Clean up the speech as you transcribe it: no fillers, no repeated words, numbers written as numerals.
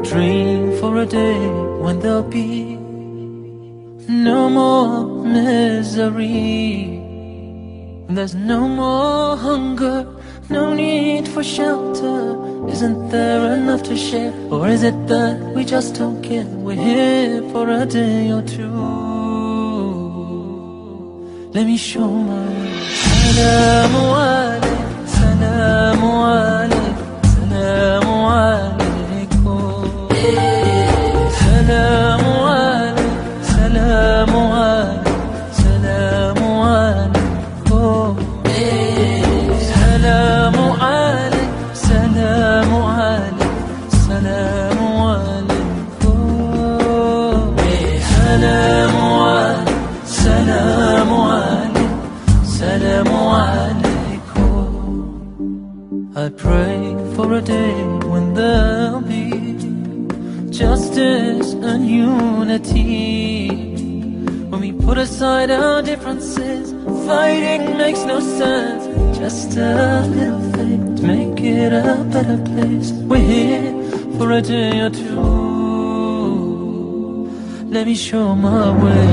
dream for a day when there'll be no more misery. There's no more hunger, no need for shelter. Isn't there enough to share? Or is it that we just don't care? We're here for a day or two. Let me show my way. Salamu alaykum, salamu alaykum, salamu alaykum. Salamu alaykum, salamu alaykum, salamu alaykum. Salamu alaykum, salamu alaykum, salamu alaykum. Salamu alaykum, salamu alaykum, salamu alaykum. I pray for a day when there'll be justice and unity. When we put aside our differences, fighting makes no sense. Just a little thing to make it a better place. We're here for a day or two. Let me show my way.